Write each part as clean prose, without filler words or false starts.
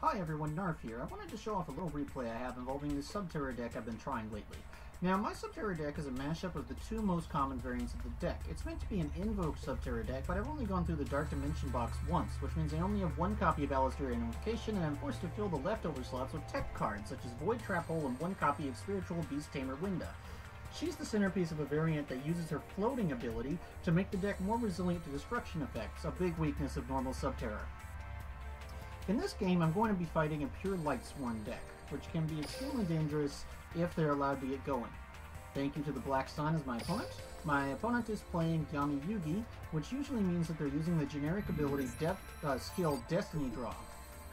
Hi everyone, Narf here. I wanted to show off a little replay I have involving this Subterror deck I've been trying lately. Now, my Subterror deck is a mashup of the two most common variants of the deck. It's meant to be an Invoke Subterror deck, but I've only gone through the Dark Dimension box once, which means I only have one copy of Alistair and Invocation, and I'm forced to fill the leftover slots with tech cards, such as Void Trap Hole and one copy of Spiritual Beast Tamer Winda. She's the centerpiece of a variant that uses her floating ability to make the deck more resilient to destruction effects, a big weakness of normal Subterror. In this game, I'm going to be fighting a pure Lightsworn deck, which can be extremely dangerous if they're allowed to get going. Thank you to the Black Sun as my opponent. My opponent is playing Yami Yugi, which usually means that they're using the generic ability skill Destiny Draw.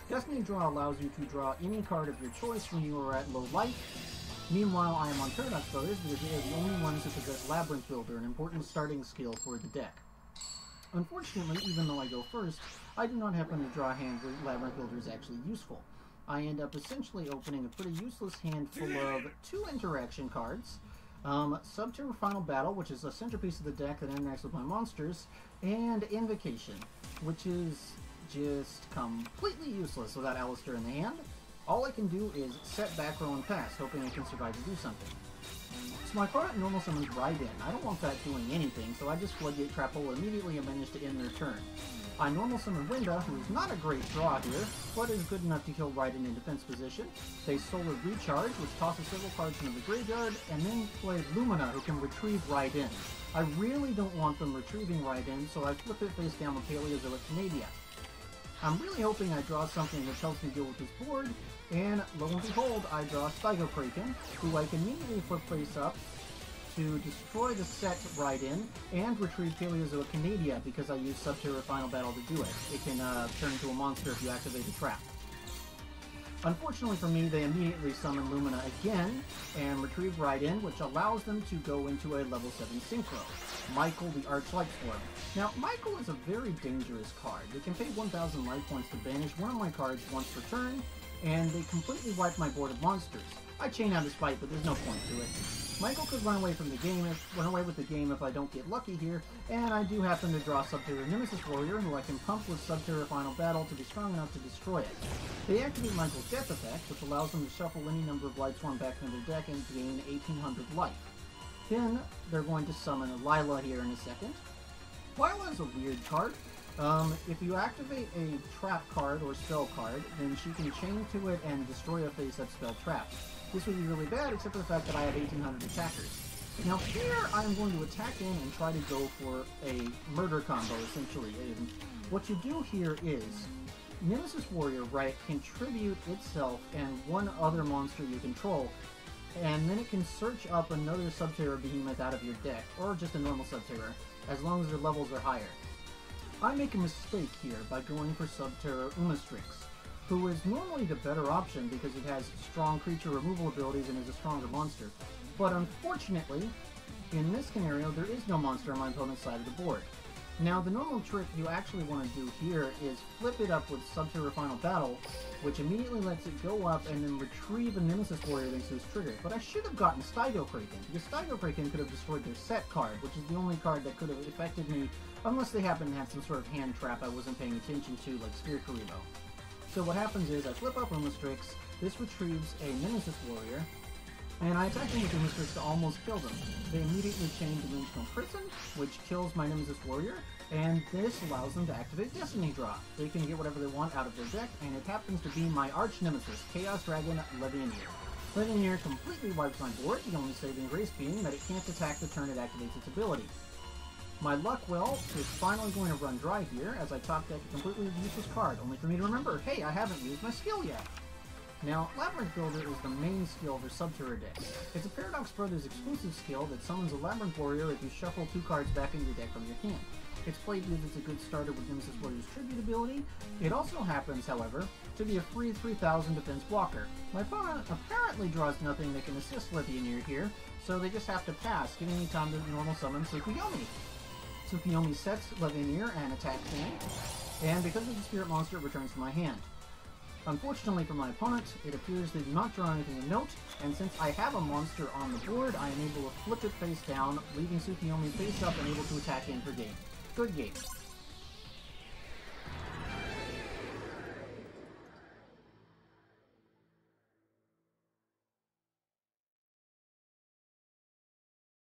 Destiny Draw allows you to draw any card of your choice when you are at low life. Meanwhile, I am on Paradox Brothers because they are the only ones who possess Labyrinth Builder, an important starting skill for the deck. Unfortunately, even though I go first, I do not happen to draw a hand where Labyrinth Builder is actually useful. I end up essentially opening a pretty useless hand full of two interaction cards, Subterror Final Battle, which is a centerpiece of the deck that interacts with my monsters, and Invocation, which is just completely useless without Alistair in the hand. All I can do is set back row and pass, hoping I can survive to do something. So my opponent normal summons Raiden. I don't want that doing anything, so I just Floodgate Trap Hole immediately and manage to end their turn. I normal summon Winda, who is not a great draw here, but is good enough to kill Raiden in defense position. They Solar Recharge, which tosses several cards into the graveyard, and then play Lumina, who can retrieve Raiden. I really don't want them retrieving Raiden, so I flip it face down with Paleozoic Canadia. I'm really hoping I draw something which helps me deal with this board, and lo and behold, I draw Stygokraken, who I can immediately flip face up to destroy the set Raiden and retrieve Paleozoic Canadia because I use Subterror Final Battle to do it. It can turn into a monster if you activate the trap. Unfortunately for me, they immediately summon Lumina again and retrieve Raiden, which allows them to go into a level 7 Synchro. Michael the Arch Lightsworn. Now, Michael is a very dangerous card. They can pay 1,000 life points to banish one of my cards once per turn, and they completely wipe my board of monsters. I chain out his fight, but there's no point to it. Michael could run away with the game if I don't get lucky here, and I do happen to draw Subterror Nemesis Warrior, who I can pump with Subterror Final Battle to be strong enough to destroy it. They activate Michael's Death Effect, which allows them to shuffle any number of Lightsworn back into their deck and gain 1,800 life. Then, they're going to summon a Lila here in a second. Lila is a weird card. If you activate a trap card or spell card, then she can chain to it and destroy a face-up spell trap. This would be really bad, except for the fact that I have 1,800 attackers. Now here, I'm going to attack in and try to go for a murder combo, essentially. And what you do here is, Nemesis Warrior, right, can tribute itself and one other monster you control, and then it can search up another Subterror Behemoth out of your deck, or just a normal Subterror, as long as their levels are higher. I make a mistake here by going for Subterror Umastrix, who is normally the better option because it has strong creature removal abilities and is a stronger monster. But unfortunately, in this scenario, there is no monster on my opponent's side of the board. Now, the normal trick you actually want to do here is flip it up with Subterror Final Battle, which immediately lets it go up and then retrieve a Nemesis Warrior thanks to his trigger. But I should have gotten Stygokraken, because Stygokraken could have destroyed their set card, which is the only card that could have affected me, unless they happen to have some sort of hand trap I wasn't paying attention to, like Sphere Karibo. So what happens is I flip up Umastrix, this retrieves a Nemesis Warrior, and I attack them with Umastrix to almost kill them. They immediately chain Dimensional Prison, which kills my Nemesis Warrior, and this allows them to activate Destiny Draw. They can get whatever they want out of their deck, and it happens to be my Arch Nemesis, Chaos Dragon Levianeer. Levianeer completely wipes my board, the only saving grace being that it can't attack the turn it activates its ability. My luck well is finally going to run dry here, as I top deck a completely useless card, only for me to remember, hey, I haven't used my skill yet. Now, Labyrinth Builder is the main skill for Subterror decks. It's a Paradox Brothers exclusive skill that summons a Labyrinth Warrior if you shuffle 2 cards back into your deck from your hand. It's played because it's a good starter with Nemesis Warrior's Tribute ability. It also happens, however, to be a free 3,000 defense blocker. My opponent apparently draws nothing that can assist Levianeer here, so they just have to pass, giving me time to normal summon Tsukuyomi. Tsukuyomi sets Levianeer and attacks me, and because of the Spirit Monster, it returns to my hand. Unfortunately for my opponent, it appears they do not draw anything of note, and since I have a monster on the board, I am able to flip it face down, leaving Tsukuyomi face up and able to attack in for game. Good game.